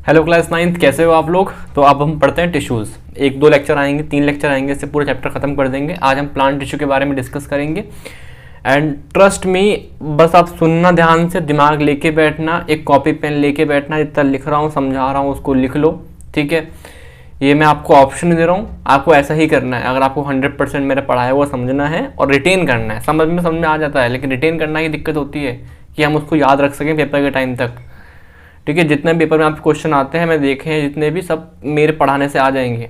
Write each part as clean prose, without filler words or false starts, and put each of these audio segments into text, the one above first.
Hello class 9th, कैसे हो आप लोग। तो अब हम पढ़ते हैं टिश्यूज़। 1-2 लेक्चर आएंगे, 3 लेक्चर आएंगे, इससे पूरा चैप्टर खत्म कर देंगे। आज हम प्लांट टिश्यू के बारे में डिस्कस करेंगे। एंड ट्रस्ट मी, बस आप सुनना ध्यान से, दिमाग लेके बैठना, एक कॉपी पेन लेके बैठना, जितना लिख रहा हूँ समझा रहा हूँ उसको लिख लो, ठीक है। ये मैं आपको ऑप्शन दे रहा हूँ, आपको ऐसा ही करना है। अगर आपको 100% मेरा पढ़ाया हुआ समझना है और रिटेन करना है, समझ में आ जाता है, लेकिन रिटेन करना की दिक्कत होती है कि हम उसको याद रख सकें पेपर के टाइम तक, ठीक है। जितने पेपर में आपके क्वेश्चन आते हैं, मैं देखे हैं जितने भी, सब मेरे पढ़ाने से आ जाएंगे।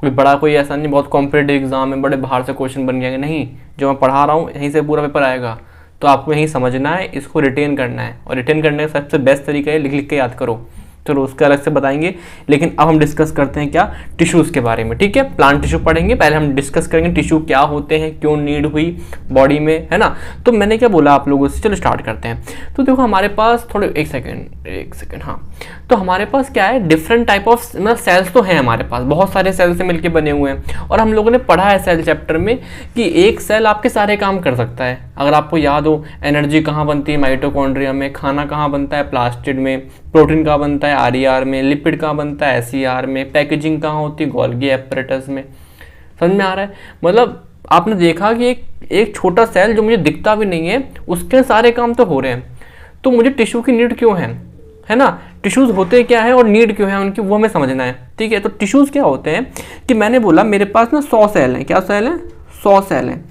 कोई ऐसा नहीं बहुत कॉम्पिटेटिव एग्जाम में बड़े बाहर से क्वेश्चन बन जाएंगे, नहीं। जो मैं पढ़ा रहा हूँ यहीं से पूरा पेपर आएगा। तो आपको यहीं समझना है, इसको रिटेन करना है, और रिटेन करने का सबसे बेस्ट तरीका है लिख लिख के याद करो। चलो उसका अलग से बताएंगे, लेकिन अब हम डिस्कस करते हैं क्या, टिश्यूज़ के बारे में, ठीक है। प्लांट टिश्यू पढ़ेंगे, पहले हम डिस्कस करेंगे टिश्यू क्या होते हैं, क्यों नीड हुई बॉडी में, है ना। तो मैंने क्या बोला आप लोगों से, चलो स्टार्ट करते हैं। तो देखो हमारे पास थोड़े एक सेकेंड हाँ। तो हमारे पास क्या है, डिफरेंट टाइप ऑफ मतलब सेल्स तो हैं हमारे पास, बहुत सारे सेल से मिलकर बने हुए हैं। और हम लोगों ने पढ़ा है सेल चैप्टर में कि एक सेल आपके सारे काम कर सकता है। अगर आपको याद हो, एनर्जी कहाँ बनती है, माइटोकॉन्ड्रिया में। खाना कहाँ बनता है, प्लास्टिड में। प्रोटीन कहाँ बनता है, आरईआर में। लिपिड कहाँ बनता है, एसईआर में। पैकेजिंग कहाँ होती है, गोल्गी एपरेटस में। समझ में आ रहा है। मतलब आपने देखा कि एक छोटा सेल जो मुझे दिखता भी नहीं है, उसके सारे काम तो हो रहे हैं। तो मुझे टिश्यू की नीड क्यों है ना। टिश्यूज़ होते क्या है और नीड क्यों है उनकी, वो हमें समझना है, ठीक है। तो टिश्यूज़ क्या होते हैं कि मैंने बोला मेरे पास ना 100 सेल हैं। क्या सेल हैं, 100 सेल हैं।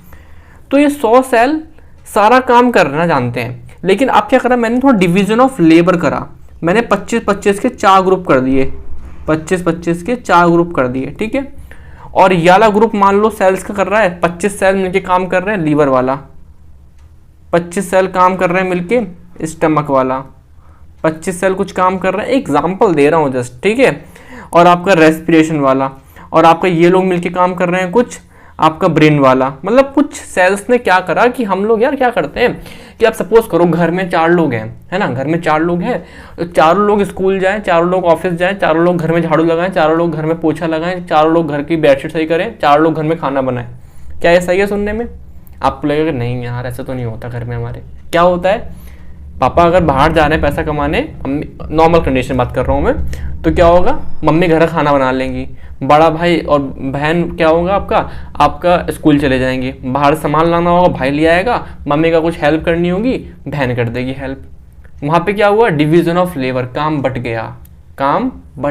तो ये 100 सेल सारा काम करना जानते हैं, लेकिन अब क्या करा, मैंने थोड़ा डिवीजन ऑफ लेबर करा। मैंने 25-25 के 4 ग्रुप कर दिए, 25-25 के 4 ग्रुप कर दिए, ठीक है। और ये वाला ग्रुप मान लो सेल्स का कर रहा है, 25 सेल मिलके काम कर रहे हैं, लीवर वाला। 25 सेल काम कर रहे हैं मिलके, स्टमक वाला। 25 सेल कुछ काम कर रहे हैं, एग्जाम्पल दे रहा हूँ जस्ट, ठीक है। और आपका रेस्पिरेशन वाला, और आपका ये लोग मिलके काम कर रहे हैं कुछ, आपका ब्रेन वाला। मतलब कुछ सेल्स ने क्या करा कि हम लोग यार क्या करते हैं कि आप सपोज करो घर में 4 लोग हैं, है ना। घर में 4 लोग हैं, तो चारों लोग स्कूल जाएं, चारों लोग ऑफिस जाएं, चारों लोग घर में झाड़ू लगाएं, चारों लोग घर में पोछा लगाएं, चारों लोग घर की बेडशीट सही करें, चारों लोग घर में खाना बनाएं। क्या ये सही है सुनने में? आपको लगेगा कि नहीं यार ऐसा तो नहीं होता घर में हमारे। क्या होता है, पापा अगर बाहर जा रहे हैं पैसा कमाने, नॉर्मल कंडीशन बात कर रहा हूँ मैं, तो क्या होगा, मम्मी घर का खाना बना लेंगी। बड़ा भाई और बहन क्या होगा आपका स्कूल चले जाएंगे। बाहर सामान लाना होगा, भाई ले आएगा। मम्मी का कुछ हेल्प करनी होगी, बहन कर देगी हेल्प। वहाँ पे क्या हुआ, डिवीजन ऑफ लेबर, काम बट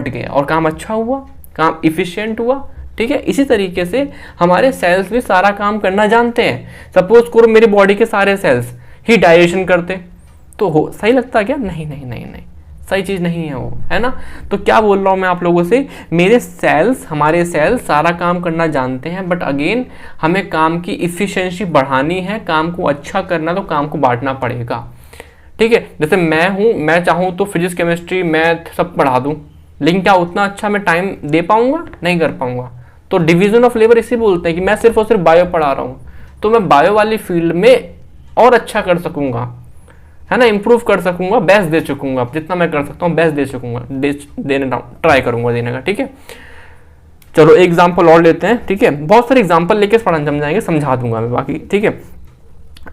गया और काम अच्छा हुआ, काम इफिशियंट हुआ, ठीक है। इसी तरीके से हमारे सेल्स भी सारा काम करना जानते हैं। सपोज करो मेरी बॉडी के सारे सेल्स ही डाइजेशन करते, तो हो सही लगता है क्या? नहीं, सही चीज़ नहीं है वो, है ना। तो क्या बोल रहा हूँ मैं आप लोगों से, हमारे सेल्स सारा काम करना जानते हैं, बट अगेन हमें काम की इफिशिएंसी बढ़ानी है, काम को अच्छा करना, तो काम को बांटना पड़ेगा, ठीक है। जैसे मैं चाहूँ तो फिजिक्स, केमिस्ट्री, मैथ सब पढ़ा दूँ, लेकिन क्या उतना अच्छा मैं टाइम दे पाऊँगा? नहीं कर पाऊँगा। तो डिवीजन ऑफ लेबर इसी बोलते हैं कि मैं सिर्फ और सिर्फ बायो पढ़ा रहा हूँ, तो मैं बायो वाली फील्ड में और अच्छा कर सकूँगा, है ना, इंप्रूव कर सकूंगा, बेस्ट दे सकूंगा, जितना मैं कर सकता हूँ बेस्ट दे सकूंगा, देने ट्राई करूंगा देने का, ठीक है। चलो एग्जांपल और लेते हैं, ठीक है। बहुत सारे एग्जांपल लेके पढ़ना समझाएंगे, समझा दूंगा मैं बाकी, ठीक है।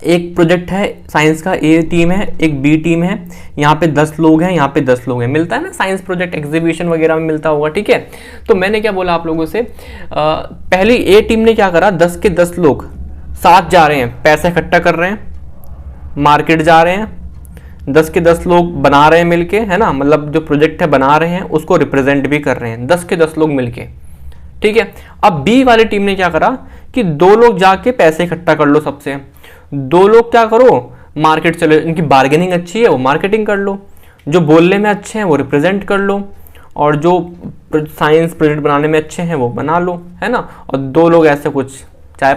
एक प्रोजेक्ट है साइंस का, ए टीम है, एक बी टीम है। यहाँ पे 10 लोग हैं, यहाँ पे 10 लोग हैं। मिलता है ना साइंस प्रोजेक्ट एग्जीबिशन वगैरह में मिलता होगा, ठीक है। तो मैंने क्या बोला आप लोगों से, पहली ए टीम ने क्या करा, 10 के 10 लोग साथ जा रहे हैं, पैसा इकट्ठा कर रहे हैं, मार्केट जा रहे हैं। 10 के 10 लोग बना रहे हैं मिलके, है ना, मतलब जो प्रोजेक्ट है बना रहे हैं, उसको रिप्रेजेंट भी कर रहे हैं 10 के 10 लोग मिलके, ठीक है। अब बी वाली टीम ने क्या करा कि 2 लोग जाके पैसे इकट्ठा कर लो सबसे, 2 लोग क्या करो, मार्केट चले, इनकी बार्गेनिंग अच्छी है वो मार्केटिंग कर लो, जो बोलने में अच्छे हैं वो रिप्रेजेंट कर लो, और जो साइंस प्रोजेक्ट बनाने में अच्छे हैं वो बना लो, है ना। और 2 लोग ऐसे कुछ चाय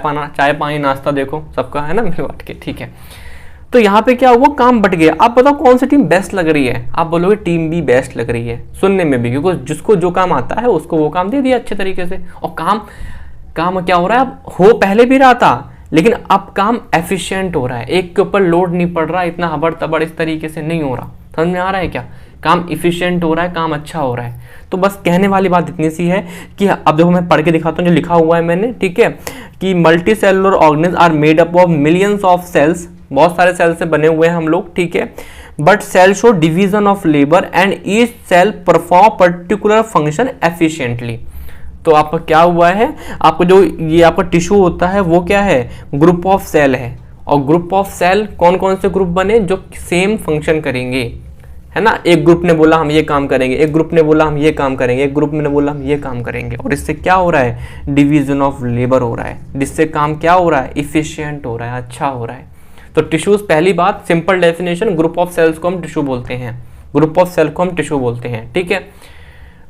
पानी नाश्ता देखो सबका, है ना, मिल बांट के, ठीक है। तो यहाँ पे क्या हुआ, काम बट गया। आप बताओ कौन सी टीम बेस्ट लग रही है? आप बोलोगे टीम बी बेस्ट लग रही है सुनने में भी, क्योंकि जिसको जो काम आता है उसको वो काम दे दिया अच्छे तरीके से। और काम क्या हो रहा है, अब हो पहले भी रहा था, लेकिन अब काम एफिशिएंट हो रहा है, एक के ऊपर लोड नहीं पड़ रहा, इतना हबड़ तबड़ इस तरीके से नहीं हो रहा। समझ में आ रहा है क्या? काम इफिशिएंट हो रहा है, काम अच्छा हो रहा है। तो बस कहने वाली बात इतनी सी है कि अब देखो मैं पढ़ के दिखाता हूँ जो लिखा हुआ है मैंने, ठीक है, कि multi cellular organism are made up of millions of cells, बहुत सारे सेल से बने हुए हैं हम लोग, ठीक है। But cell show division of labour and each cell perform particular function efficiently. तो आपका क्या हुआ है, आपका जो ये आपका टिश्यू होता है वो क्या है, ग्रुप ऑफ सेल है। और ग्रुप ऑफ सेल कौन कौन से ग्रुप बने, जो सेम फंक्शन करेंगे, है ना। एक ग्रुप ने बोला हम ये काम करेंगे, एक ग्रुप ने बोला हम ये काम करेंगे, एक ग्रुप ने बोला हम ये काम करेंगे, और इससे क्या हो रहा है, डिवीजन ऑफ लेबर हो रहा है, जिससे काम क्या हो रहा है, इफिशियंट हो रहा है, अच्छा हो रहा है। तो टिश्यूज, पहली बात simple definition, group of cells को हम टिश्यू बोलते हैं, ग्रुप ऑफ सेल को हम टिश्यू बोलते हैं, ठीक है।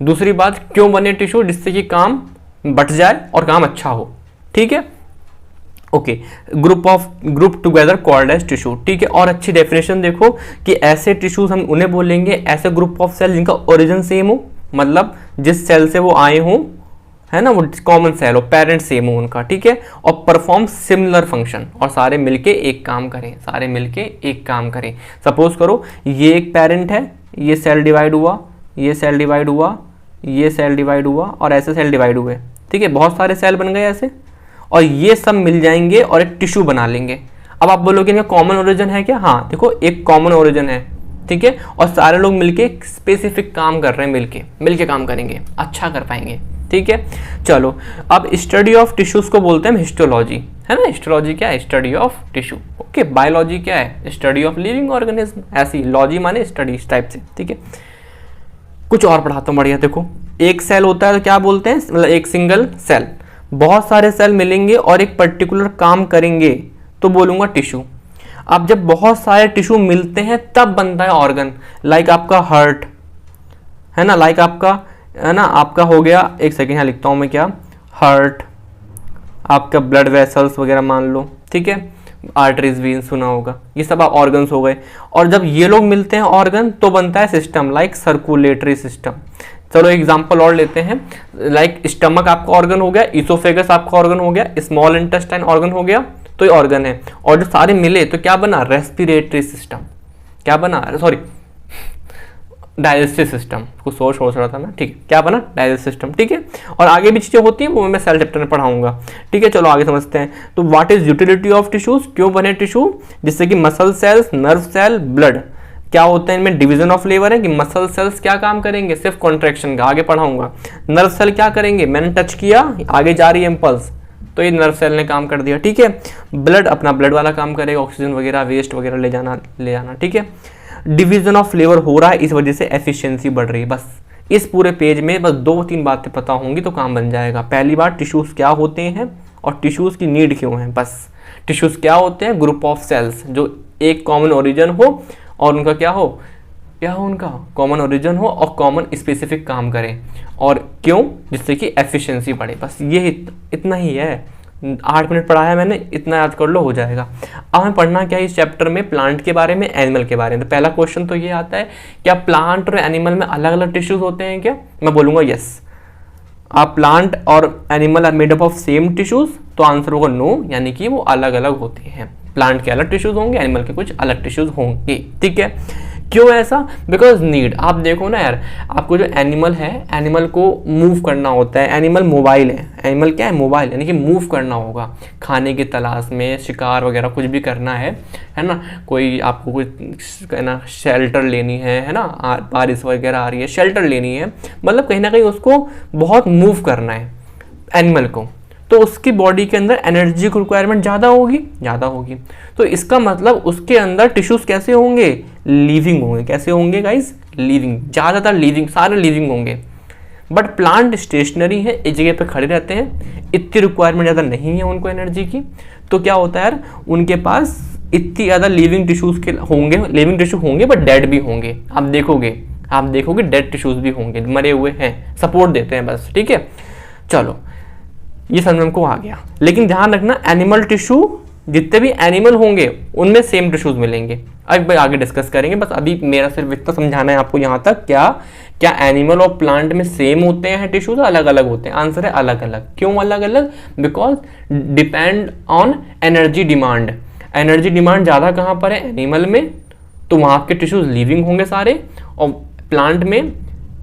दूसरी बात, क्यों बने टिश्यू, जिससे कि काम बट जाए और काम अच्छा हो, ठीक है। Okay, group together called as tissue, ठीक है। और अच्छी डेफिनेशन देखो कि ऐसे टिश्यूज हम उन्हें बोलेंगे, ऐसे ग्रुप ऑफ सेल जिनका ओरिजिन सेम हो, मतलब जिस सेल से वो आए हों, है ना, वो कॉमन सेल हो, पेरेंट सेम हो उनका, ठीक है। और परफॉर्म सिमिलर फंक्शन, और सारे मिलके एक काम करें, सारे मिलके एक काम करें। सपोज करो ये एक पेरेंट है, ये सेल डिवाइड हुआ, ये सेल डिवाइड हुआ, ये सेल डिवाइड हुआ, और ऐसे सेल डिवाइड हुए, ठीक है। बहुत सारे सेल बन गए ऐसे, और ये सब मिल जाएंगे और एक टिश्यू बना लेंगे। अब आप बोलोगे इनका कॉमन ओरिजिन है क्या, हाँ देखो एक कॉमन ओरिजिन है, ठीक है। और सारे लोग मिलके स्पेसिफिक काम कर रहे हैं, मिलके काम करेंगे, अच्छा कर पाएंगे, ठीक है। चलो, अब स्टडी ऑफ टिश्यूज को बोलते हैं हिस्टोलॉजी, है ना। हिस्टोलॉजी क्या है, study of tissue, okay. Biology क्या है, स्टडी ऑफ लिविंग ऑर्गेनिज्म, ऐसी लॉजी माने स्टडी इस टाइप से, ठीक है। कुछ और पढ़ाता हूँ, बढ़िया देखो। एक सेल होता है तो क्या बोलते हैं, मतलब एक सिंगल सेल, बहुत सारे सेल मिलेंगे और एक पर्टिकुलर काम करेंगे तो बोलूंगा टिश्यू। अब जब बहुत सारे टिश्यू मिलते हैं तब बनता है ऑर्गन, लाइक आपका हार्ट, है ना, लाइक आपका, है ना, आपका हो गया, एक सेकेंड यहाँ लिखता हूँ मैं क्या, हार्ट, आपका ब्लड वेसल्स वगैरह मान लो, ठीक है, आर्टरीज भी सुना होगा, ये सब ऑर्गन्स हो गए। और जब ये लोग मिलते हैं ऑर्गन तो बनता है सिस्टम, लाइक सर्कुलेटरी सिस्टम। चलो एग्जांपल और लेते हैं, लाइक स्टमक आपका ऑर्गन हो गया, इसोफेगस आपका ऑर्गन हो गया, स्मॉल इंटेस्टाइन ऑर्गन हो गया, तो ये ऑर्गन है। और जो सारे मिले तो क्या बना, रेस्पिरेटरी सिस्टम, क्या बना, सॉरी डाइजेस्टिव सिस्टम, कुछ सोच रहा था मैं, ठीक है, क्या बना, डाइजेस्टिव सिस्टम, ठीक है। और आगे भी चीजें होती हैं वो मैं सेल चैप्टर में पढ़ाऊंगा, ठीक है। चलो आगे समझते हैं। तो what is utility of tissues, क्यों बने टिश्यू, जिससे कि muscle cells, nerve cell, blood, क्या होता है इनमें, डिवीजन ऑफ लेबर है कि मसल सेल्स क्या काम करेंगे, सिर्फ कॉन्ट्रैक्शन का, आगे पढ़ाऊंगा। नर्व सेल क्या करेंगे, मैंने टच किया, आगे जा रही है इम्पल्स, तो ये नर्व सेल ने काम कर दिया, ठीक है। ब्लड अपना ब्लड वाला काम करेगा, ऑक्सीजन वगैरह, वेस्ट वगैरह ले जाना, ठीक है। डिवीजन ऑफ लेबर हो रहा है, इस वजह से एफिशिएंसी बढ़ रही है। बस इस पूरे पेज में बस 2-3 बातें पता होंगी तो काम बन जाएगा। पहली बात, टिश्यूज क्या होते हैं और टिश्यूज की नीड क्यों है, बस। टिश्यूज क्या होते हैं, ग्रुप ऑफ सेल्स जो एक कॉमन ओरिजिन हो और उनका क्या हो उनका कॉमन ओरिजिन हो और कॉमन स्पेसिफिक काम करें, और क्यों, जिससे कि एफिशिएंसी बढ़े। बस ये इतना ही है, 8 मिनट पढ़ाया मैंने, इतना याद कर लो, हो जाएगा। अब हमें पढ़ना क्या है इस चैप्टर में, प्लांट के बारे में, एनिमल के बारे में। तो पहला क्वेश्चन तो ये आता है, क्या प्लांट और एनिमल में अलग अलग टिश्यूज होते हैं क्या, मैं बोलूँगा यस। आप प्लांट और animal are made up of same tissues, तो आंसर होगा नो, यानी कि वो अलग अलग होते हैं। प्लांट के अलग टिश्यूज होंगे, एनिमल के कुछ अलग टिश्यूज होंगे, ठीक है। क्यों ऐसा, बिकॉज नीड। आप देखो ना यार, आपको जो एनिमल है, एनिमल को मूव करना होता है, एनिमल मोबाइल है, एनिमल क्या है, मोबाइल, यानी कि मूव करना होगा खाने की तलाश में, शिकार वगैरह कुछ भी करना है ना। कोई आपको कुछ ना शेल्टर लेनी है ना, बारिश वगैरह आ रही है, शेल्टर लेनी है, मतलब कहीं ना कहीं उसको बहुत मूव करना है एनिमल को, तो उसकी बॉडी के अंदर एनर्जी की रिक्वायरमेंट ज़्यादा होगी। तो इसका मतलब उसके अंदर टिश्यूज कैसे होंगे, लिविंग होंगे। कैसे होंगे गाइस, लिविंग, ज़्यादातर लिविंग, सारे लिविंग होंगे। बट प्लांट स्टेशनरी है, एक जगह पे खड़े रहते हैं, इतनी रिक्वायरमेंट ज़्यादा नहीं है उनको एनर्जी की। तो क्या होता है यार, उनके पास इतनी ज़्यादा लिविंग टिश्यूज के होंगे, लिविंग टिश्यू होंगे बट डेड भी होंगे। आप देखोगे डेड टिश्यूज भी होंगे, मरे हुए हैं, सपोर्ट देते हैं बस, ठीक है। चलो ये समझ में को आ गया। लेकिन ध्यान रखना, एनिमल टिश्यू, जितने भी एनिमल होंगे उनमें सेम टिश्यूज मिलेंगे। अब आगे डिस्कस करेंगे, बस अभी मेरा सिर्फ इतना समझाना है आपको यहाँ तक। क्या एनिमल और प्लांट में सेम होते हैं टिश्यूज, अलग अलग होते हैं? आंसर है अलग अलग। क्यों अलग अलग? Because depend on energy demand. Energy demand ज़्यादा कहाँ पर है? एनिमल में, तो वहाँ आपके टिश्यूज लिविंग होंगे सारे, और प्लांट में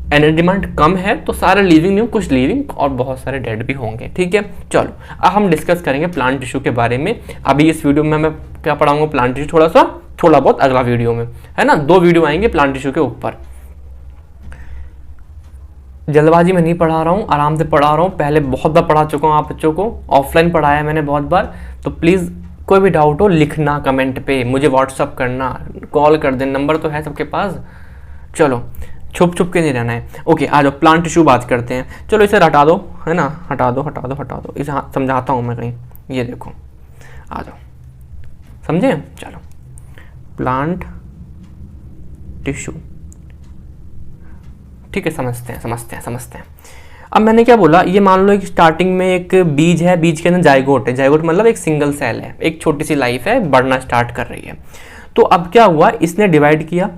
एनर्जी डिमांड कम है तो सारे लिविंग नहीं, कुछ लिविंग और बहुत सारे डेड भी होंगे, ठीक है। चलो अब हम डिस्कस करेंगे प्लांट टिश्यू के बारे में। अभी इस वीडियो में मैं क्या पढ़ाऊंगा, प्लांट टिश्यू थोड़ा सा थोड़ा बहुत अगला वीडियो में, है ना, 2 वीडियो आएंगे प्लांट टिश्यू के ऊपर। जल्दबाजी में नहीं पढ़ा रहा हूँ, आराम से पढ़ा रहा हूँ, पहले बहुत बार पढ़ा चुका हूँ आप बच्चों को, ऑफलाइन पढ़ाया मैंने बहुत बार। तो प्लीज़ कोई भी डाउट हो लिखना कमेंट पे, मुझे व्हाट्सअप करना, कॉल कर देना, नंबर तो है सबके पास। चलो छुप छुप के नहीं रहना है। ओके आ जाओ, प्लांट टिश्यू बात करते हैं। चलो इसे हटा दो, है ना, हटा दो हटा दो हटा दो, इसे समझाता हूँ मैं कहीं, ये देखो, आ जाओ, समझे। चलो प्लांट टिश्यू, ठीक है, समझते हैं। अब मैंने क्या बोला, ये मान लो एक स्टार्टिंग में एक बीज है, बीज के अंदर जाइगोट है, जाइगोट मतलब एक सिंगल सेल है, एक छोटी सी लाइफ है, बढ़ना स्टार्ट कर रही है। तो अब क्या हुआ, इसने डिवाइड किया,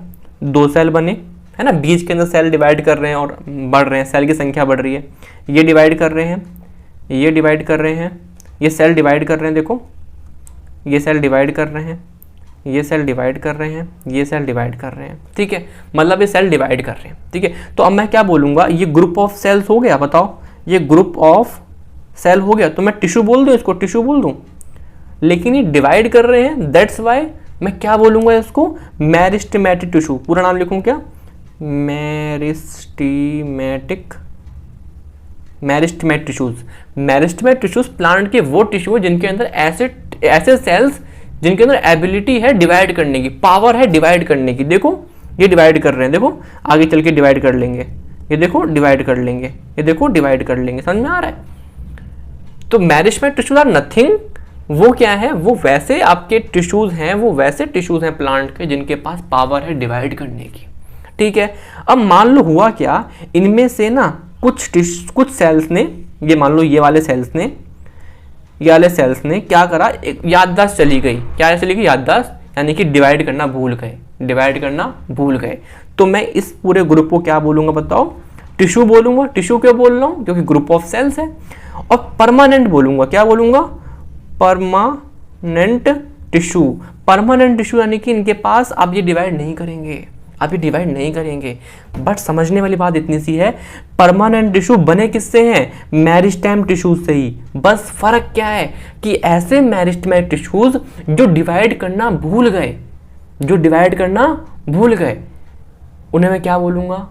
2 सेल बने, है ना, बीज के अंदर सेल डिवाइड कर रहे हैं और बढ़ रहे हैं, सेल की संख्या बढ़ रही है, ये डिवाइड कर रहे हैं, ये डिवाइड कर रहे हैं, ये सेल डिवाइड कर रहे हैं, देखो ये सेल डिवाइड कर रहे हैं, ये सेल डिवाइड कर रहे हैं, ये सेल डिवाइड कर रहे हैं, ठीक है, मतलब ये सेल डिवाइड कर रहे हैं, ठीक है। तो अब मैं क्या बोलूँगा, ये ग्रुप ऑफ सेल्स हो गया, बताओ, ये ग्रुप ऑफ सेल हो गया, तो मैं टिश्यू बोल दूँ, इसको टिश्यू बोल दूँ, लेकिन ये डिवाइड कर रहे हैं, दैट्स वाई मैं क्या बोलूँगा इसको, मेरिस्टेमेटिक टिश्यू। पूरा नाम लिखूँ क्या, meristematic tissues. Meristematic tissues plant के वो टिश्यू है जिनके अंदर ऐसे सेल्स जिनके अंदर एबिलिटी है डिवाइड करने की, पावर है डिवाइड करने की। देखो ये डिवाइड कर रहे हैं, देखो आगे चल के डिवाइड कर लेंगे, ये देखो डिवाइड कर लेंगे, ये देखो डिवाइड कर लेंगे, समझ में आ रहा है। तो मेरिस्टेमेटिक टिश्यूज आर नथिंग, वो क्या है, वो वैसे आपके टिश्यूज हैं, वो वैसे टिश्यूज हैं प्लांट के जिनके पास पावर है डिवाइड करने की, ठीक है। अब मान लो हुआ क्या, इनमें से ना कुछ सेल्स ने, ये मान लो ये वाले सेल्स ने क्या करा, एक याददाश्त चली गई, क्या चली गई, याददाश्त, यानी कि डिवाइड करना भूल गए। तो मैं इस पूरे ग्रुप को क्या बोलूंगा बताओ, टिश्यू बोलूंगा। टिश्यू क्यों बोल रहा हूं, क्योंकि ग्रुप ऑफ सेल्स है। और परमानेंट बोलूंगा, क्या बोलूंगा, परमानेंट टिश्यू यानी कि इनके पास अब ये डिवाइड नहीं करेंगे, बट समझने वाली बात इतनी सी है, परमानेंट टिश्यू बने किससे हैं, मेरिस्टेम टिश्यू से ही। बस फर्क क्या है कि ऐसे मेरिस्टेमेटिक टिश्यूज जो डिवाइड करना भूल गए, उन्हें मैं क्या बोलूंगा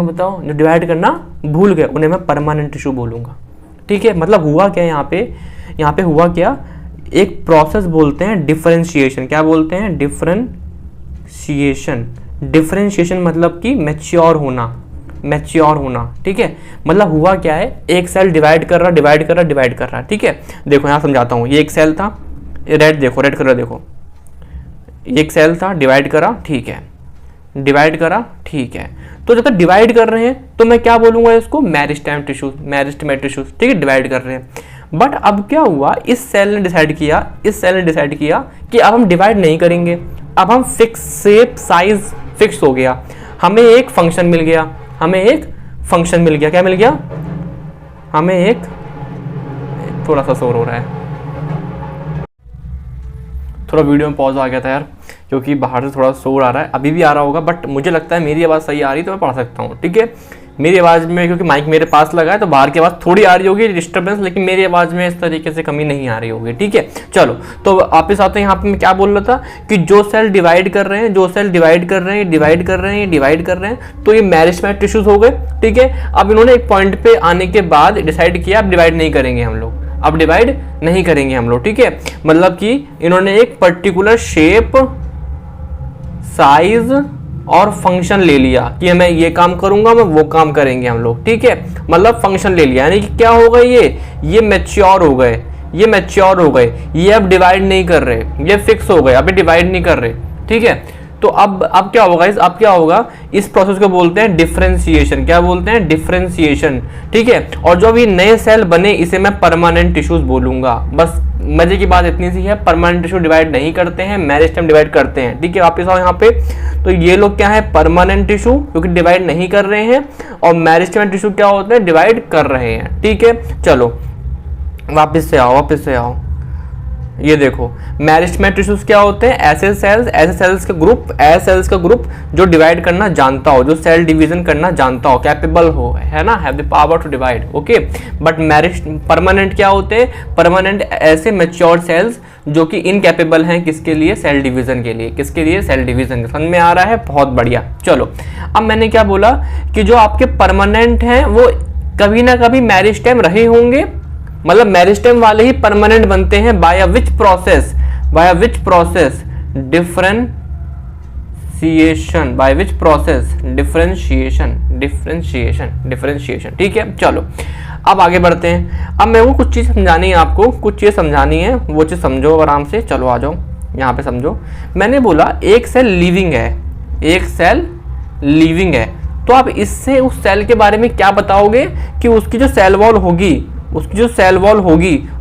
बताओ, जो डिवाइड करना भूल गए उन्हें मैं परमानेंट टिश्यू बोलूंगा, ठीक है। मतलब हुआ क्या यहाँ पे हुआ क्या, एक प्रोसेस बोलते हैं डिफरेंशिएशन। क्या बोलते हैं, डिफरेंशिएशन मतलब कि मैच्योर होना, ठीक है। मतलब हुआ क्या है, एक सेल डिवाइड कर रहा, ठीक है। देखो यहाँ समझाता हूँ, ये एक सेल था, रेड कलर देखो, एक सेल था, डिवाइड करा, ठीक है। तो जब तक डिवाइड कर रहे हैं तो मैं क्या बोलूंगा इसको, मेरिस्टेमेटिक टिश्यूज, ठीक है, डिवाइड कर रहे हैं। बट अब क्या हुआ, इस सेल ने डिसाइड किया कि अब हम डिवाइड नहीं करेंगे, अब हम फिक्स शेप साइज फिक्स हो गया, हमें एक फंक्शन मिल गया, क्या मिल गया, हमें एक, थोड़ा सा शोर हो रहा है, थोड़ा वीडियो में पॉज आ गया था यार, क्योंकि बाहर से थोड़ा शोर आ रहा है, अभी भी आ रहा होगा, बट मुझे लगता है मेरी आवाज़ सही आ रही है तो मैं पढ़ सकता हूँ, ठीक है। मेरी आवाज़ में, क्योंकि माइक मेरे पास लगा है तो बाहर की आवाज़ थोड़ी आ रही होगी डिस्टर्बेंस, लेकिन मेरी आवाज़ में इस तरीके से कमी नहीं आ रही होगी, ठीक है। चलो तो वापस आते हैं, यहाँ पे मैं क्या बोल रहा था कि जो सेल डिवाइड कर रहे हैं, तो ये मेरिस्टेमेटिक टिश्यूज हो गए, ठीक है। अब इन्होंने एक पॉइंट पे आने के बाद डिसाइड किया अब डिवाइड नहीं करेंगे हम लोग, ठीक है। मतलब कि इन्होंने एक पर्टिकुलर शेप, साइज और फंक्शन ले लिया कि मैं ये काम करूंगा, मैं वो काम करेंगे हम लोग, ठीक है। मतलब फंक्शन ले लिया, यानी कि क्या हो गए, ये मैच्योर हो गए, ये अब डिवाइड नहीं कर रहे, ये फिक्स हो गए, अभी डिवाइड नहीं कर रहे, ठीक है। तो अब क्या होगा, इस प्रोसेस को बोलते हैं डिफरेंशिएशन। क्या बोलते हैं, डिफरेंशिएशन, ठीक है। और जो अभी नए सेल बने इसे मैं परमानेंट टिश्यूज बोलूंगा। बस मजे की बात इतनी सी है, परमानेंट टिश्यू डिवाइड नहीं करते हैं, मेरिस्टेम डिवाइड करते हैं, ठीक है। वापस आओ यहाँ पे, तो ये लोग क्या है, परमानेंट टिश्यू, क्योंकि डिवाइड नहीं कर रहे हैं, और मेरिस्टेम टिश्यू क्या होते हैं, डिवाइड कर रहे हैं, ठीक है। चलो वापस से आओ, ये देखो मेरिस्टेम टिश्यूज क्या होते हैं, ऐसे सेल्स का ग्रुप जो डिवाइड करना जानता हो, जो सेल डिवीजन करना जानता हो, कैपेबल हो, है ना, have the power to divide, okay. But permanent क्या होते हैं, परमानेंट ऐसे मैच्योर सेल्स जो कि इनकैपेबल हैं, किसके लिए, सेल डिवीजन के लिए, किसके लिए, सेल डिवीजन। समझ में आ रहा है, बहुत बढ़िया। चलो अब मैंने क्या बोला कि जो आपके परमानेंट हैं वो कभी ना कभी मेरिस्टेम रहे होंगे, मतलब मेरिस्टेम वाले ही परमानेंट बनते हैं। By which process differentiation, by which process differentiation, ठीक है। चलो अब आगे बढ़ते हैं। अब मेरे को कुछ चीज समझानी है आपको, कुछ चीज समझानी है, वो चीज समझो आराम से। चलो आ जाओ यहाँ पे समझो। मैंने बोला एक सेल लिविंग है, एक सेल लिविंग है, तो आप इससे उस सेल के बारे में क्या बताओगे कि उसकी जो सेल वॉल होगी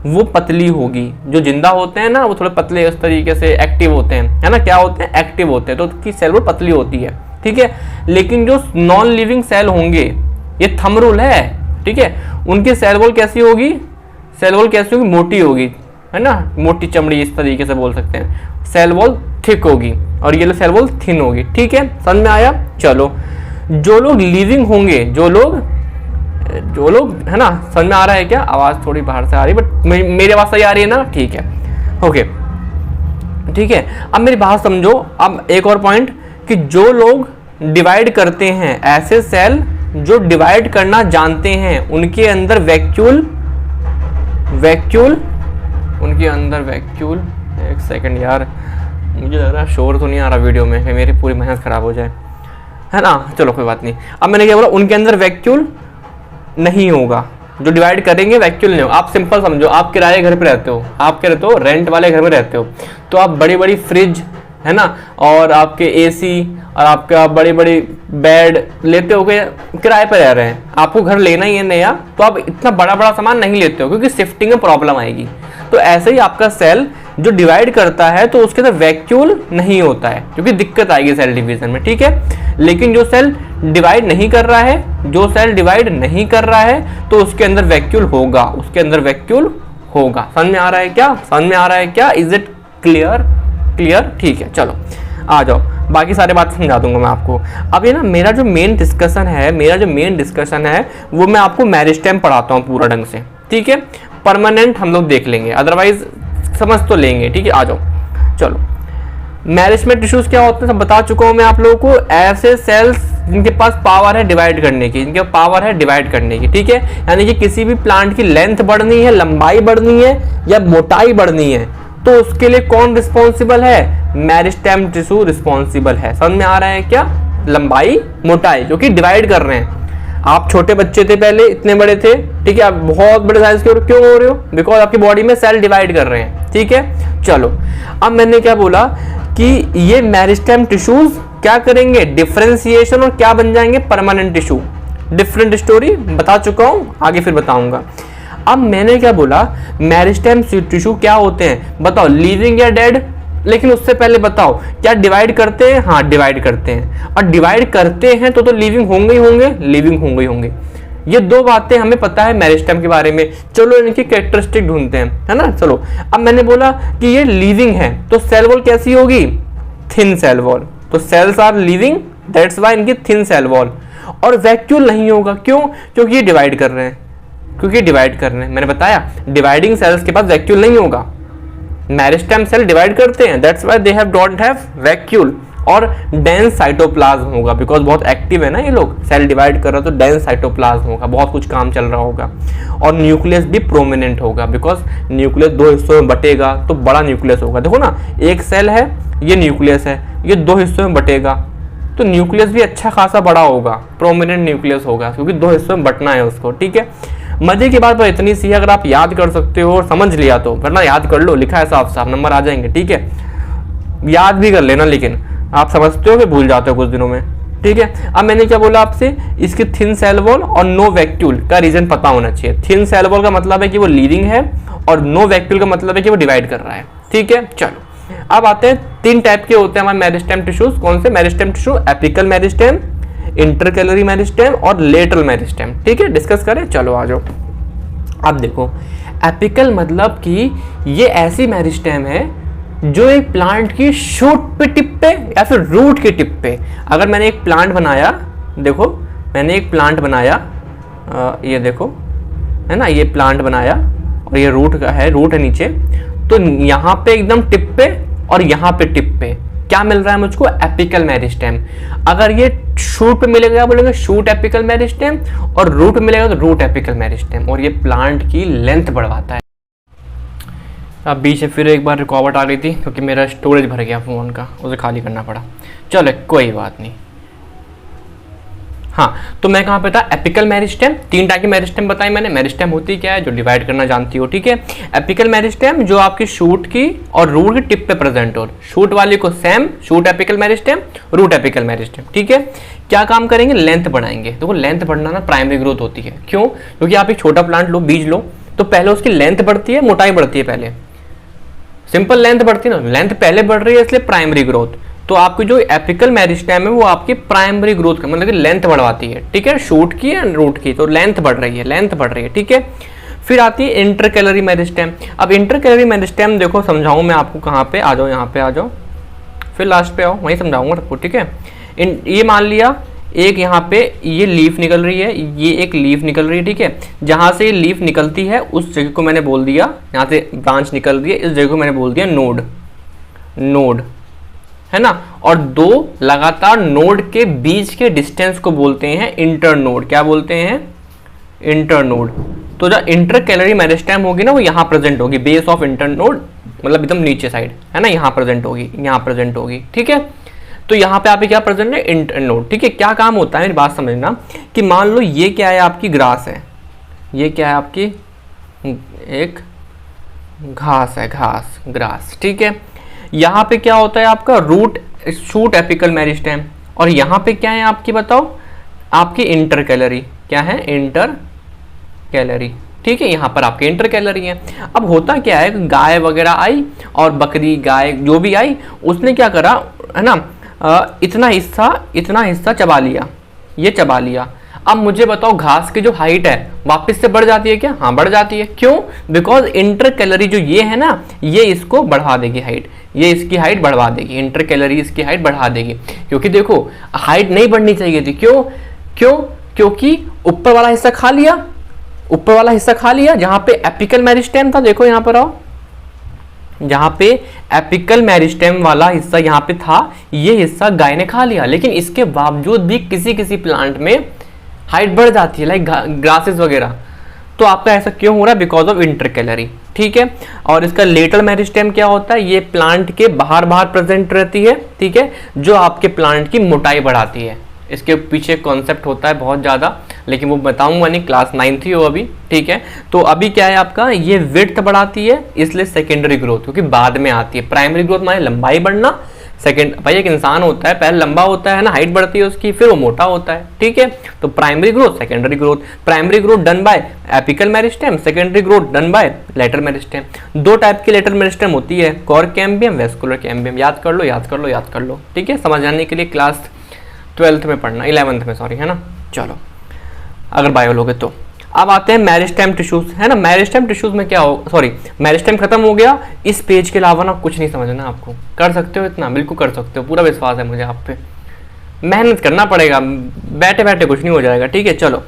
वो पतली होगी। जो जिंदा होते हैं ना वो थोड़े पतले इस तरीके से एक्टिव होते हैं, है ना, क्या होते हैं, एक्टिव होते हैं, तो उसकी सेल वॉल पतली होती है, ठीक है। लेकिन जो नॉन लिविंग सेल होंगे, ये थंब रूल है, ठीक है, उनकी सेल वॉल कैसी होगी, मोटी होगी, है ना, मोटी चमड़ी इस तरीके से बोल सकते हैं। सेल वॉल थिक होगी और ये सेल वॉल थिन होगी, ठीक है, समझ में आया। चलो जो लोग लिविंग होंगे, जो लोग है ना, समझ में आ रहा है क्या, आवाज थोड़ी बाहर से आ रही है बट मेरी आवाज सही आ रही है ना, ठीक है, ओके, ठीक है। अब मेरी बात समझो। अब एक और पॉइंट कि जो लोग डिवाइड करते हैं, ऐसे सेल जो डिवाइड करना जानते हैं, उनके अंदर वैक्यूल, एक सेकंड यार, मुझे लग रहा है शोर तो नहीं आ रहा वीडियो में, कि मेरी पूरी मेहनत खराब हो जाए, है ना। चलो कोई बात नहीं। अब मैंने क्या बोला, उनके अंदर वैक्यूल नहीं होगा, जो डिवाइड करेंगे वैक्यूल नहीं होगा। आप सिंपल समझो, आप किराए घर पे रहते हो, आप क्या रहते हो, रेंट वाले घर में रहते हो, तो आप बड़ी बड़ी फ्रिज, है ना, और आपके एसी और आपका बड़ी बड़ी बेड लेते हो, किराए पे रह रहे हैं, आपको घर लेना ही है नया, तो आप इतना बड़ा बड़ा सामान नहीं लेते हो क्योंकि शिफ्टिंग में प्रॉब्लम आएगी। तो ऐसे ही आपका सेल जो डिवाइड करता है तो उसके अंदर वैक्यूल नहीं होता है क्योंकि दिक्कत आएगी सेल डिवीजन में, ठीक है। लेकिन जो सेल डिवाइड नहीं कर रहा है, तो उसके अंदर वैक्यूल होगा, समझ में आ रहा है क्या, इज इट क्लियर, ठीक है। चलो आ जाओ, बाकी सारे बात समझा दूंगा मैं आपको। अब ये ना मेरा जो मेन डिस्कशन है वो मैं आपको मेरिस्टेम पढ़ाता हूँ पूरा ढंग से, ठीक है। परमानेंट हम लोग देख लेंगे, अदरवाइज समझ तो लेंगे, ठीक है। आ जाओ, चलो मेरिस्टेम टिश्यूज क्या होते हैं सब बता चुका हूं मैं आप लोगों को। ऐसे सेल्स जिनके पास पावर है डिवाइड करने की, ठीक है। यानी कि किसी भी प्लांट की लेंथ बढ़नी है, लंबाई बढ़नी है या मोटाई बढ़नी है, तो उसके लिए कौन रिस्पॉन्सिबल है, मेरिस्टेम टिश्यू रिस्पॉन्सिबल है। समझ में आ रहा है क्या, लंबाई मोटाई, क्योंकि डिवाइड कर रहे हैं। आप छोटे बच्चे थे पहले, इतने बड़े थे, ठीक है, आप बहुत बड़े साइज के क्यों हो रहे हो, बिकॉज आपकी बॉडी में सेल डिवाइड कर रहे हैं, ठीक है। चलो अब मैंने क्या बोला कि ये मेरिस्टेम टिश्यूज क्या करेंगे, डिफरेंशिएशन, और क्या बन जाएंगे, परमानेंट टिश्यू। डिफरेंट स्टोरी बता चुका हूं, आगे फिर बताऊंगा। अब मैंने क्या बोला, मेरिस्टेम टिश्यू क्या होते हैं बताओ, लिविंग या डेड। लेकिन उससे पहले बताओ क्या डिवाइड करते हैं, हाँ डिवाइड करते हैं, और डिवाइड करते हैं तो लिविंग होंगे ही होंगे। ये दो बातें हमें पता है मेरिस्टेम के बारे में। चलो इनकी कैरेक्टरिस्टिक ढूंढते हैं, है ना। चलो अब मैंने बोला कि ये लिविंग है तो सेल वॉल कैसी होगी, थिन सेल वॉल, तो cells are living, that's why इनकी थिन सेल वॉल। और वैक्यूल नहीं होगा, क्यों, क्योंकि ये डिवाइड कर रहे हैं, मैंने बताया डिवाइडिंग सेल्स के पास वैक्यूल नहीं होगा। मेरिस्टेम सेल डिवाइड करते हैं, that's why they don't have vacuole. और डेंस साइटोप्लाज्म होगा, बिकॉज बहुत एक्टिव है ना ये लोग, सेल डिवाइड कर रहे हो तो डेंस साइटोप्लाज्म होगा, बहुत कुछ काम चल रहा होगा। और न्यूक्लियस भी प्रोमिनेंट होगा, बिकॉज न्यूक्लियस दो हिस्सों में बटेगा तो बड़ा न्यूक्लियस होगा। देखो ना, एक सेल है, ये न्यूक्लियस है, ये दो हिस्सों में बटेगा तो न्यूक्लियस भी अच्छा खासा बड़ा होगा, प्रोमिनेंट न्यूक्लियस होगा, क्योंकि दो हिस्सों में बटना है उसको, ठीक है। मजे की बात तो इतनी सी है, अगर आप याद कर सकते हो और समझ लिया तो, वरना याद कर लो, लिखा है साफ साफ, नंबर आ जाएंगे, ठीक है। याद भी कर लेना, लेकिन आप समझते हो कि भूल जाते हो कुछ दिनों में, ठीक है। अब मैंने क्या बोला आपसे, इसकी थिन सेल वॉल और नो वैक्यूल का रीजन पता होना चाहिए। थिन सेल वॉल का मतलब है कि वो लिविंग है, और नो वैक्यूल का मतलब है कि वो डिवाइड कर रहा है, ठीक है। चलो अब आते हैं, तीन टाइप के होते हैं हमारे मेरिस्टेम टिश्यूज। कौन से meristem tissue, apical meristem, intercalary meristem और लेटरल मेरिस्टेम, ठीक है, डिस्कस करें। चलो आ जाओ। अब देखो एपिकल मतलब कि ये ऐसी मेरिस्टेम है जो एक प्लांट की शूट पे टिप पे या फिर रूट के टिप पे, अगर मैंने एक प्लांट बनाया, देखो मैंने एक प्लांट बनाया, ये देखो है ना, ये प्लांट बनाया और ये रूट का है, रूट है नीचे, तो यहाँ पे एकदम टिप पे और यहाँ पे टिप पे क्या मिल रहा है मुझको, एपिकल मेरिस्टेम। अगर ये शूट पे मिलेगा बोलेंगे शूट एपिकल मेरिस्टेम, और रूट पे मिलेगा तो रूट एपिकल मेरिस्टेम, और ये प्लांट की लेंथ बढ़वाता है। अब बीच में फिर एक बार रुकावट आ गई थी क्योंकि मेरा स्टोरेज भर गया फ़ोन का, उसे खाली करना पड़ा। चलो कोई बात नहीं। हाँ, तो मैं कहाँ पे था, एपिकल मेरिस्टेम। 3 टाइप की मेरिस्टेम बताई मैंने। मेरिस्टेम होती क्या है, जो डिवाइड करना जानती हो, ठीक है। एपिकल मेरिस्टेम जो आपकी शूट की और रूट की टिप पे प्रेजेंट हो, शूट वाली को same shoot apical meristem, root apical meristem, ठीक है। क्या काम करेंगे, लेंथ बढ़ाएंगे। देखो लेंथ बढ़ना ना प्राइमरी ग्रोथ होती है। क्यों, क्योंकि आप एक छोटा प्लांट लो, बीज लो, तो पहले उसकी लेंथ बढ़ती है, मोटाई बढ़ती है, पहले सिंपल लेंथ बढ़ती है ना, लेंथ पहले बढ़ रही है, इसलिए प्राइमरी ग्रोथ। तो आपकी जो एपिकल मेरिस्टेम है वो आपकी प्राइमरी ग्रोथ का मतलब कि लेंथ बढ़वाती है, ठीक है। शूट की या रूट की, तो लेंथ बढ़ रही है, लेंथ बढ़ रही है, ठीक है। फिर आती है इंटरकैलरी मेरिस्टेम। अब इंटरकैलरी मेरिस्टेम देखो समझाऊं मैं आपको, कहाँ पे आ जाओ, यहाँ पे आ जाओ, फिर लास्ट पे आओ, वहीं समझाऊंगा सबको, ठीक है। ये मान लिया एक यहाँ पे ये लीफ निकल रही है, ये एक लीफ निकल रही है, ठीक है। जहाँ से ये लीफ निकलती है उस जगह को मैंने बोल दिया, यहाँ से ब्रांच निकल रही है, इस जगह को मैंने बोल दिया नोड, नोड है ना। और 2 लगातार नोड के बीच के डिस्टेंस को बोलते हैं इंटरनोड। क्या बोलते हैं, इंटरनोड। तो जो इंटरकैलरी मेरिस्टेम होगी ना वो यहाँ प्रेजेंट होगी, बेस ऑफ इंटरनोड मतलब एकदम नीचे साइड है ना, यहाँ प्रेजेंट होगी, यहाँ प्रेजेंट होगी, ठीक है। तो यहाँ पे आप क्या प्रेजेंट है, इंटरनोड, ठीक है। क्या काम होता है मेरी बात समझना, कि मान लो ये क्या है, आपकी ग्रास है, ये क्या है आपकी एक घास है, घास, ग्रास, ठीक है। यहाँ पे क्या होता है आपका रूट शूट एपिकल मेरिस्टेम, और यहाँ पे क्या है आपकी बताओ, आपकी इंटरकैलरी। क्या है, इंटरकैलरी, ठीक है। यहाँ पर आपके इंटरकैलरी है। अब होता क्या है, गाय वगैरह आई और बकरी गाय जो भी आई, उसने क्या करा है ना, इतना हिस्सा चबा लिया, ये चबा लिया। अब मुझे बताओ घास की जो हाइट है वापस से बढ़ जाती है क्या, हाँ बढ़ जाती है। क्यों, बिकॉज इंटरकैलरी जो ये है ना, ये इसको बढ़ा देगी हाइट, ये इसकी हाइट बढ़ा देगी, इंटरकैलरी इसकी हाइट बढ़ा देगी। क्योंकि देखो हाइट नहीं बढ़नी चाहिए थी, क्यों क्यों, क्योंकि ऊपर वाला हिस्सा खा लिया, ऊपर वाला हिस्सा खा लिया जहां पे एपिकल मेरिस्टेम था। देखो यहाँ पर आओ, जहां पे एपिकल मेरिस्टेम वाला हिस्सा यहाँ पे था, ये हिस्सा गाय ने खा लिया, लेकिन इसके बावजूद भी किसी किसी प्लांट में हाइट बढ़ जाती है, लाइक ग्रासेस वगैरह। तो आपका ऐसा क्यों हो रहा है, बिकॉज ऑफ इंटरकैलरी, ठीक है। और इसका लेटरल मेरिस्टेम क्या होता है, ये प्लांट के बाहर प्रेजेंट रहती है, ठीक है, जो आपके प्लांट की मोटाई बढ़ाती है। इसके पीछे कॉन्सेप्ट होता है बहुत ज़्यादा, लेकिन वो बताऊंगा नहीं, क्लास 9th ही हो अभी, ठीक है। तो अभी क्या है आपका, ये विड्थ बढ़ाती है, इसलिए सेकेंडरी ग्रोथ, क्योंकि बाद में आती है। प्राइमरी ग्रोथ माने लंबाई बढ़ना, सेकेंड भाई एक इंसान होता है पहले लंबा होता है ना, हाइट बढ़ती है उसकी, फिर वो मोटा होता है, ठीक है। तो primary growth, secondary growth. Primary growth done by apical meristem, secondary growth done by lateral meristem. 2 type की लेटरल मेरिस्टेम होती है, कॉर्क कैम्बियम, वेस्कुलर कैम्बियम। याद कर लो, याद कर लो, याद कर लो, ठीक है। समझ आने के लिए क्लास 12th में पढ़ना, 11th में सॉरी, है ना। चलो अगर बायो लोगे तो। अब आते हैं मेरिस्टेम टिश्यूज, है ना। मेरिस्टेम टिश्यूज में क्या हो, सॉरी मेरिस्टेम खत्म हो गया। इस पेज के अलावा ना कुछ नहीं समझना आपको, कर सकते हो इतना, बिल्कुल कर सकते हो, पूरा विश्वास है मुझे आप पे। मेहनत करना पड़ेगा, बैठे बैठे कुछ नहीं हो जाएगा, ठीक है। चलो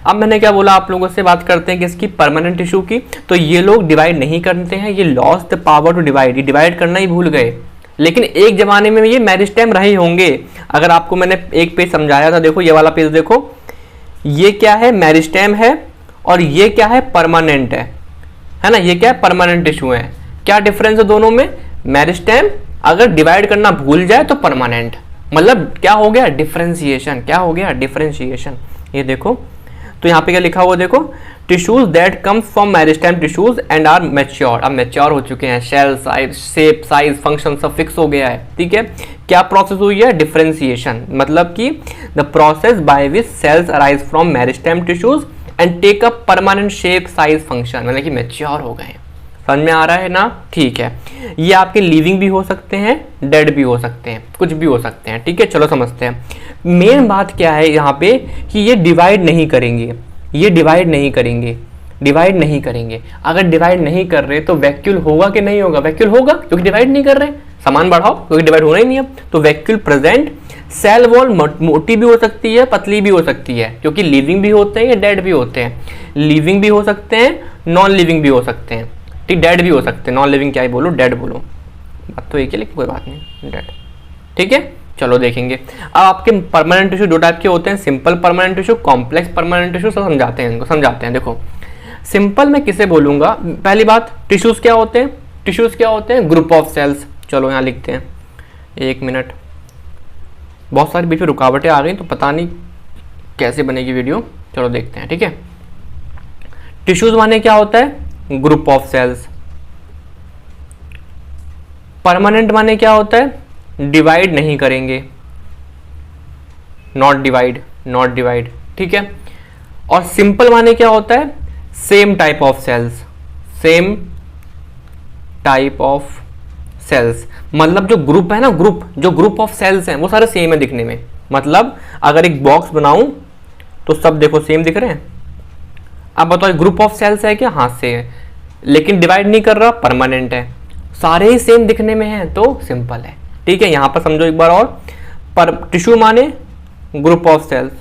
अब मैंने क्या बोला, आप लोगों से बात करते हैं कि इसकी परमानेंट टिश्यू की। तो ये लोग डिवाइड नहीं करते हैं, ये loss the power to divide, ये डिवाइड करना ही भूल गए। लेकिन एक जमाने में ये मेरिस्टेम रहे होंगे। अगर आपको मैंने एक पेज समझाया था, देखो ये वाला पेज देखो, ये क्या है, मेरिस्टेम है, और ये क्या है, परमानेंट है ना। ये क्या है, परमानेंट टिश्यू है। क्या डिफरेंस है दोनों में, मेरिस्टेम अगर डिवाइड करना भूल जाए तो परमानेंट, मतलब क्या हो गया, डिफरेंशिएशन। क्या हो गया, डिफरेंशिएशन। ये देखो, तो यहाँ पे क्या लिखा हुआ देखो, tissues that comes from meristem tissues and are mature. अब मैच्योर हो चुके हैं, शेल साइज, शेप, साइज, फंक्शन सब फिक्स हो गया है, ठीक है। क्या प्रोसेस हुई है, डिफरेंशिएशन, मतलब कि the process by which cells arise from meristem tissues and take up permanent shape, size, function, मतलब कि मैच्योर हो गए। समझ में आ रहा है ना, ठीक है। ये आपके लिविंग भी हो सकते हैं, डेड भी हो सकते हैं, कुछ भी हो सकते हैं, ठीक है। चलो समझते हैं मेन बात क्या है यहाँ पे, कि ये डिवाइड नहीं करेंगे, ये डिवाइड नहीं करेंगे। डिवाइड नहीं करेंगे। अगर डिवाइड नहीं कर रहे तो वैक्यूल होगा कि नहीं होगा? वैक्यूल होगा, क्योंकि डिवाइड नहीं कर रहे। समान बढ़ाओ, क्योंकि डिवाइड होना ही नहीं है। तो वैक्यूल प्रेजेंट। सेल वॉल मोटी भी हो सकती है, पतली भी हो सकती है, क्योंकि लिविंग भी होते हैं या डेड भी होते हैं। लिविंग भी हो सकते हैं, नॉन लिविंग भी हो सकते हैं, ठीक, डेड भी हो सकते हैं। नॉन लिविंग क्या ही बोलो, डेड बोलो, बात तो एक ही, लेकिन कोई बात नहीं, डेड, ठीक है। चलो देखेंगे। अब आपके परमानेंट टिश्यू दो टाइप के होते हैं, simple permanent tissue, complex permanent tissue. सब समझाते हैं इनको, समझाते हैं। देखो सिंपल में किसे बोलूंगा, पहली बात टिश्यूज क्या होते हैं? टिश्यूज क्या होते हैं? Group of cells. चलो यहाँ लिखते हैं, 1 मिनट, बहुत सारी बीच में रुकावटें आ गई तो पता नहीं कैसे बनेगी वीडियो। चलो देखते हैं, ठीक है। टिश्यूज माने क्या होता है? Group of sales. परमानेंट माने क्या होता है? डिवाइड नहीं करेंगे, नॉट डिवाइड, नॉट डिवाइड, ठीक है। और सिंपल माने क्या होता है? Same type of cells, same type of cells. मतलब जो ग्रुप है ना, ग्रुप, जो ग्रुप ऑफ सेल्स हैं वो सारे सेम है दिखने में। मतलब अगर एक बॉक्स बनाऊं तो सब देखो सेम दिख रहे हैं। अब बताओ ग्रुप ऑफ सेल्स है क्या? हाँ से है, लेकिन डिवाइड नहीं कर रहा, परमानेंट है, सारे ही सेम दिखने में हैं तो सिंपल है, ठीक है। यहां पर समझो एक बार और, पर टिश्यू माने ग्रुप ऑफ सेल्स,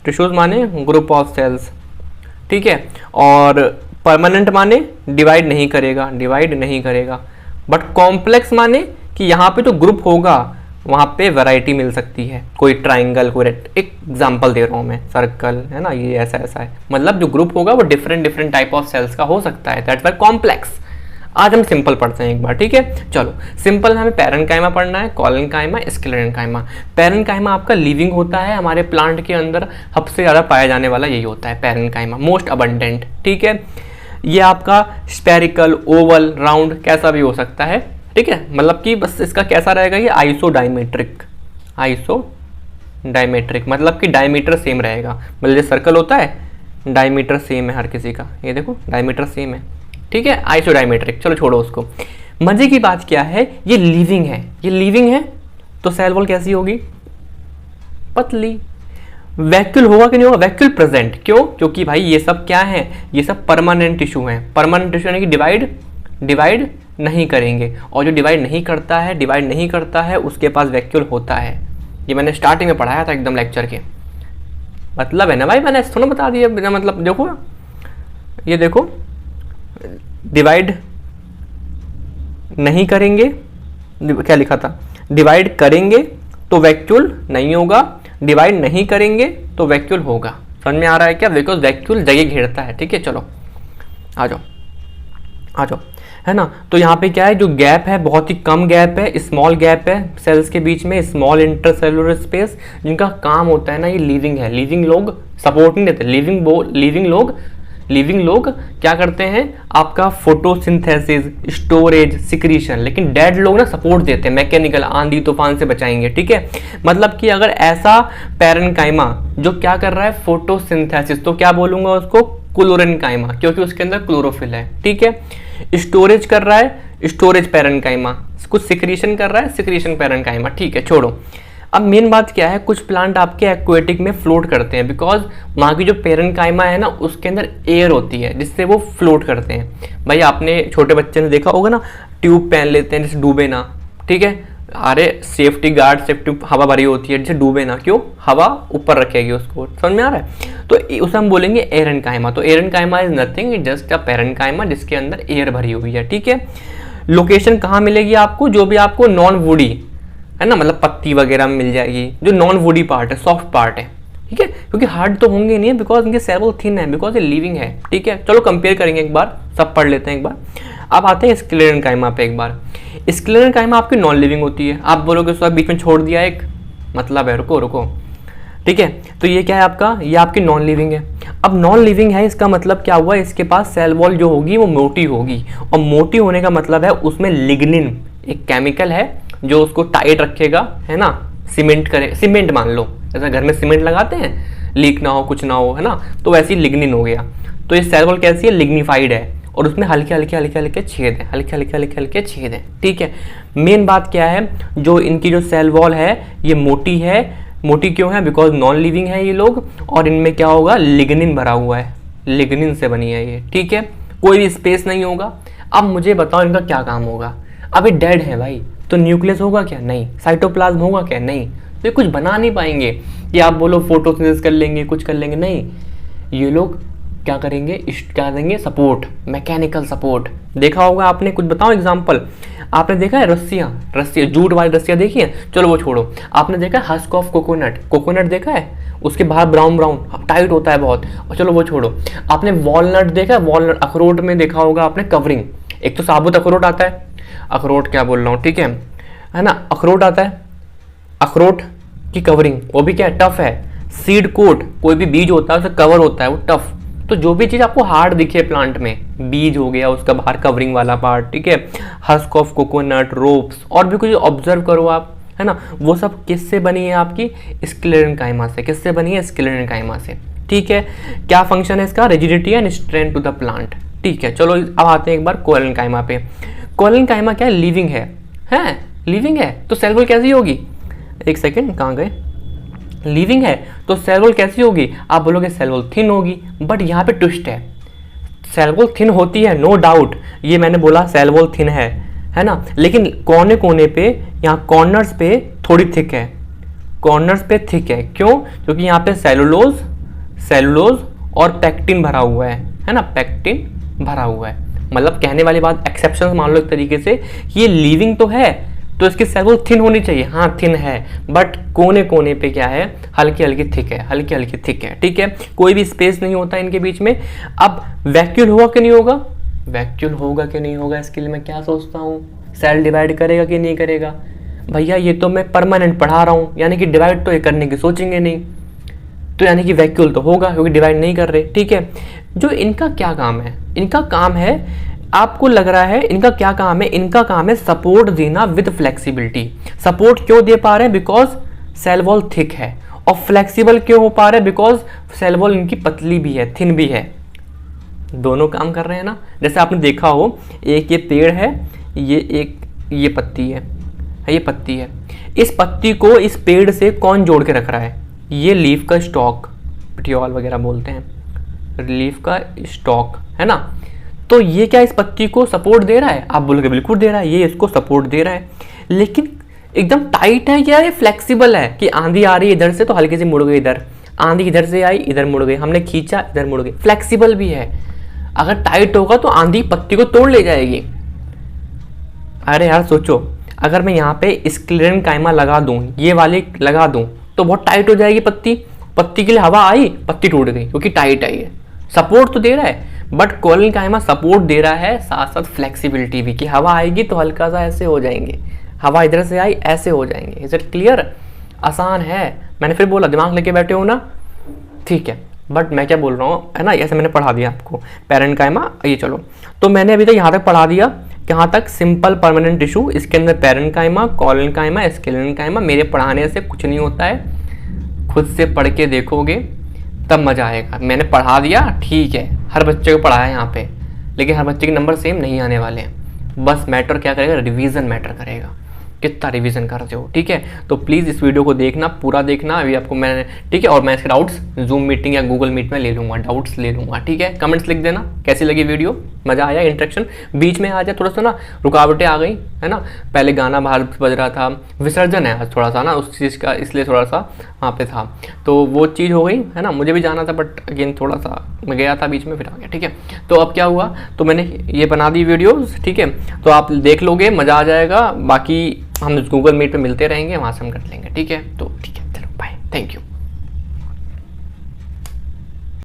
टिश्यूज माने ग्रुप ऑफ सेल्स, ठीक है। और परमानेंट माने डिवाइड नहीं करेगा, डिवाइड नहीं करेगा। बट कॉम्प्लेक्स माने कि यहाँ पे जो ग्रुप होगा वहाँ पे वैरायटी मिल सकती है, कोई ट्राइंगल, कोई एक एग्जांपल दे रहा हूँ मैं, सर्कल है ना, ये ऐसा ऐसा है। मतलब जो ग्रुप होगा वो different different type of cells का हो सकता है, दैट्स व्हाई कॉम्प्लेक्स। आज हम सिंपल पढ़ते हैं एक बार, ठीक है। चलो सिंपल में हमें पैरेन्काइमा पढ़ना है, कॉलेनकाइमा, स्क्लेरेन्काइमा। पैरेन्काइमा आपका लिविंग होता है, हमारे प्लांट के अंदर सबसे ज़्यादा पाया जाने वाला यही होता है, पैरेन्काइमा, मोस्ट अबंडेंट, ठीक है। ये आपका स्पेरिकल, ओवल, राउंड कैसा भी हो सकता है, ठीक है। मतलब कि बस इसका कैसा रहेगा, ये आइसोडायमेट्रिक, आइसोडायमेट्रिक मतलब कि डायमीटर सेम रहेगा। मतलब जैसे सर्कल होता है, डायमीटर सेम है हर किसी का, ये देखो डायमीटर सेम है, ठीक है, आइसोडायमेट्रिक। चलो छोड़ो उसको। मजे की बात क्या है, ये लिविंग है, ये लिविंग है तो सेल वॉल कैसी होगी? पतली। वैक्यूल होगा कि नहीं होगा? Vacuole present. क्यों? क्योंकि भाई ये सब क्या है, ये सब परमानेंट टिश्यू हैं। परमानेंट टिश्यू यानी कि डिवाइड नहीं करेंगे, और जो डिवाइड नहीं करता है, डिवाइड नहीं करता है, उसके पास वैक्यूल होता है। ये मैंने स्टार्टिंग में पढ़ाया था एकदम लेक्चर के, मतलब है ना भाई, मैंने थोड़ा बता दिया बिना मतलब। देखो ये देखो, डिवाइड नहीं करेंगे, क्या लिखा था, डिवाइड करेंगे तो वैक्यूल नहीं होगा, डिवाइड नहीं करेंगे तो वैक्यूल होगा। समझ में आ रहा है क्या? बिकॉज वैक्यूल जगह घेरता है, ठीक है। चलो आ जाओ, आ जाओ, है ना। तो यहाँ पे क्या है, जो गैप है बहुत ही कम गैप है, स्मॉल गैप है सेल्स के बीच में, स्मॉल इंटरसेलुलर स्पेस, जिनका काम होता है ना, ये लिविंग है। लिविंग लोग सपोर्ट नहीं देते, लिविंग लोग क्या करते हैं, आपका फोटोसिंथेसिस, स्टोरेज, सिक्रीशन। लेकिन डेड लोग ना सपोर्ट देते हैं, मैकेनिकल, आंधी तूफान से बचाएंगे, ठीक है। मतलब कि अगर ऐसा पैरेन्काइमा जो क्या कर रहा है, फोटोसिंथेसिस, तो क्या बोलूंगा उसको, क्लोरेन्काइमा, क्योंकि उसके अंदर क्लोरोफिल है, ठीक है। स्टोरेज कर रहा है, स्टोरेज पैरेन्काइमा। कुछ सिक्रीशन कर रहा है, सिक्रीशन पैरेन्काइमा, ठीक है। छोड़ो, अब मेन बात क्या है, कुछ प्लांट आपके एक्वेटिक में फ्लोट करते हैं, बिकॉज वहाँ की जो पैरेन्काइमा है ना, उसके अंदर एयर होती है जिससे वो फ्लोट करते हैं। भाई आपने छोटे बच्चे ने देखा होगा ना, ट्यूब पहन लेते हैं जिससे डूबे ना, ठीक है। अरे सेफ्टी गार्ड, सेफ्टी हवा भरी होती है जिससे डूबे ना, क्यों? हवा ऊपर रखेगी उसको, समझ में आ रहा है। तो उसे हम बोलेंगे एरेन्काइमा। तो एरेन्काइमा is nothing, just a parenchyma जिसके अंदर एयर भरी हुई है, ठीक है। लोकेशन कहाँ मिलेगी आपको? जो भी आपको नॉन वुडी है ना, मतलब पत्ती वगैरह में मिल जाएगी, जो नॉन वुडी पार्ट है, सॉफ्ट पार्ट है, ठीक है। क्योंकि हार्ड तो होंगे नहीं, बिकॉज इनके सेल वॉल थिन है, बिकॉज ये लिविंग है, ठीक है। चलो कंपेयर करेंगे एक बार, सब पढ़ लेते हैं एक बार। अब आते हैं स्क्लेरेन्काइमा पे एक बार। स्क्लेरेन्काइमा आपकी नॉन लिविंग होती है। आप बोलोगे सर बीच में छोड़ दिया एक, मतलब है, रुको, ठीक है। तो ये क्या है आपका, ये आपकी नॉन लिविंग है। अब नॉन लिविंग है, इसका मतलब क्या हुआ, इसके पास सेल वॉल जो होगी वो मोटी होगी, और मोटी होने का मतलब है उसमें लिग्निन एक केमिकल है जो उसको टाइट रखेगा, है ना। सीमेंट मान लो, जैसे घर में सीमेंट लगाते हैं, लीक ना हो, कुछ ना हो, है ना, तो वैसी लिग्निन हो गया। तो ये सेल वॉल कैसी है, लिग्निफाइड है, और उसमें हल्के हल्के छेद है, हल्के छेद है, ठीक है। मेन बात क्या है, जो इनकी जो सेल वॉल है ये मोटी है। मोटी क्यों है? बिकॉज नॉन लिविंग है ये लोग, और इनमें क्या होगा, लिग्निन भरा हुआ है, लिग्निन से बनी है ये, ठीक है, कोई भी स्पेस नहीं होगा। अब मुझे बताओ इनका क्या काम होगा। अब ये डेड है भाई, तो न्यूक्लियस होगा क्या? नहीं। साइटोप्लाज्म होगा क्या? नहीं। तो ये कुछ बना नहीं पाएंगे। कि आप बोलो फोटोसिंथेसिस कर लेंगे, कुछ कर लेंगे, नहीं। ये लोग क्या करेंगे? क्या देंगे? Support, mechanical support. देखा होगा आपने, कुछ बताओ एग्जांपल। आपने देखा है रस्सियाँ जूट वाली रस्सियाँ देखी है? चलो वो छोड़ो। आपने देखा है हस्क ऑफ कोकोनट देखा है? उसके बाहर ब्राउन टाइट होता है बहुत। और चलो वो छोड़ो। आपने वॉलनट देखा है? वॉलनट, अखरोट में देखा होगा आपने कवरिंग। एक तो साबुत अखरोट आता है, अखरोट क्या बोल रहा हूँ, ठीक है ना, अखरोट आता है, अखरोट की कवरिंग वो भी क्या है? टफ है। सीड कोट, कोई भी बीज होता है उसका कवर होता है वो टफ। तो जो भी चीज़ आपको हार्ड दिखे प्लांट में, बीज हो गया, उसका बाहर कवरिंग वाला पार्ट, ठीक है, हस्क ऑफ कोकोनट, रोप्स, और भी कुछ ऑब्जर्व करो आप, है ना, वो सब किससे बनी है? आपकी स्क्लेरेंकाइमा से। किससे बनी है? स्क्लेरेंकाइमा से, ठीक है। क्या फंक्शन है इसका? Rigidity and strength to the plant, ठीक है। चलो अब आते हैं एक बार कोलेनकाइमा पे। कोलेनकाइमा क्या है? लिविंग है, लिविंग है, तो सेल वॉल कैसी होगी? एक सेकेंड, कहाँ गए? लिविंग है तो सेल वॉल कैसी होगी? आप बोलोगे सेल वॉल थिन होगी, बट यहाँ पे ट्विस्ट है। सेल वॉल थिन होती है, नो डाउट, ये मैंने बोला सेल वॉल थिन है ना, लेकिन कोने कोने पे, यहाँ कॉर्नर्स पे थोड़ी थिक है, कॉर्नर्स पे थिक है। क्यों? क्योंकि यहाँ पे सेलुलोज और पैक्टिन भरा हुआ है ना, पैक्टिन भरा हुआ है। मतलब कहने वाली बात, एक्सेप्शन मान लो एक तरीके से, ये लिविंग तो है तो इसकी सेल वॉल थिन होनी चाहिए, हाँ थिन है, बट कोने कोने पे क्या है? हल्की हल्की थिक है, हल्की हल्की थिक है, ठीक है। कोई भी स्पेस नहीं होता इनके बीच में। अब वैक्यूल होगा कि नहीं होगा? वैक्यूल होगा कि नहीं होगा, इसके लिए मैं क्या सोचता हूँ? सेल डिवाइड करेगा कि नहीं करेगा? भैया ये तो मैं परमानेंट पढ़ा रहा हूँ, यानी कि डिवाइड तो ये करने की सोचेंगे नहीं, तो यानी कि वैक्यूल तो होगा क्योंकि डिवाइड नहीं कर रहे, ठीक है। जो इनका क्या काम है? इनका काम है, आपको लग रहा है इनका क्या काम है? इनका काम है सपोर्ट देना विद फ्लेक्सिबिलिटी। सपोर्ट क्यों दे पा रहे हैं? बिकॉज सेल वॉल थिक है। और फ्लेक्सिबल क्यों हो पा रहे हैं? बिकॉज सेल वॉल इनकी पतली भी है, थिन भी है, दोनों काम कर रहे हैं ना। जैसे आपने देखा हो, एक ये पेड़ है, ये पत्ती है, ये पत्ती है। इस पत्ती को इस पेड़ से कौन जोड़ के रख रहा है? ये लीफ का स्टॉक, पिटियोल वगैरह बोलते हैं, लीफ का स्टॉक, है ना। तो ये क्या इस पत्ती को सपोर्ट दे रहा है? आप बोलोगे बिल्कुल दे रहा है, ये इसको सपोर्ट दे रहा है, लेकिन एकदम टाइट है क्या? ये फ्लेक्सिबल है कि आंधी आ रही है इधर से तो हल्के से मुड़ गई इधर, आंधी इधर से आई इधर मुड़ गई, हमने खींचा इधर मुड़ गई, फ्लेक्सिबल भी है। अगर टाइट होगा तो आंधी पत्ती को तोड़ ले जाएगी। अरे यार सोचो, अगर मैं यहाँ पे स्क्लेरेंकाइमा लगा दूं, ये वाली लगा दूं, तो बहुत टाइट हो जाएगी पत्ती, पत्ती के लिए हवा आई, पत्ती टूट गई क्योंकि टाइट है। ये सपोर्ट तो दे रहा है, बट कोलेनकाइमा सपोर्ट दे रहा है साथ साथ फ्लेक्सिबिलिटी भी, कि हवा आएगी तो हल्का सा ऐसे हो जाएंगे, हवा इधर से आई ऐसे हो जाएंगे। Is it clear? आसान है, मैंने फिर बोला दिमाग लेके बैठे हो ना, ठीक है। बट मैं क्या बोल रहा हूँ, है ना, ऐसे मैंने पढ़ा दिया आपको पैरेन्काइमा। ये चलो, तो मैंने अभी तक यहाँ तक पढ़ा दिया, यहाँ तक सिंपल परमानेंट टिश्यू, इसके अंदर पैरेन्काइमा, कोलेनकाइमा, स्क्लेरेंकाइमा। मेरे पढ़ाने से कुछ नहीं होता है, खुद से पढ़ के देखोगे तब मजा आएगा। मैंने पढ़ा दिया, ठीक है, हर बच्चे को पढ़ाया यहाँ पे, लेकिन हर बच्चे के नंबर सेम नहीं आने वाले हैं। बस मैटर क्या करेगा? रिवीजन मैटर करेगा, कितना रिवीजन करते हो, ठीक है। तो प्लीज़ इस वीडियो को देखना, पूरा देखना अभी आपको मैंने, ठीक है। और मैं इसके डाउट्स जूम मीटिंग या गूगल मीट में ले लूँगा, डाउट्स ले लूँगा, ठीक है। कमेंट्स लिख देना कैसी लगी वीडियो, मज़ा आया, इंटरेक्शन बीच में आ जाए, थोड़ा सा ना रुकावटें आ गई, है ना। पहले गाना बाहर बज रहा था, विसर्जन है आज थोड़ा सा ना उस चीज़ का, इसलिए थोड़ा सा वहाँ पे था, तो वो चीज़ हो गई, है ना। मुझे भी जाना था बट अगेन थोड़ा सा मैं गया था बीच में, फिर आ गया, ठीक है। तो अब क्या हुआ, तो मैंने ये बना दी वीडियोज़, ठीक है, तो आप देख लोगे, मज़ा आ जाएगा। बाकी हम गूगल मीट पे मिलते रहेंगे, वहाँ से हम कर लेंगे, ठीक है। तो ठीक है, चलो बाय, थैंक यू।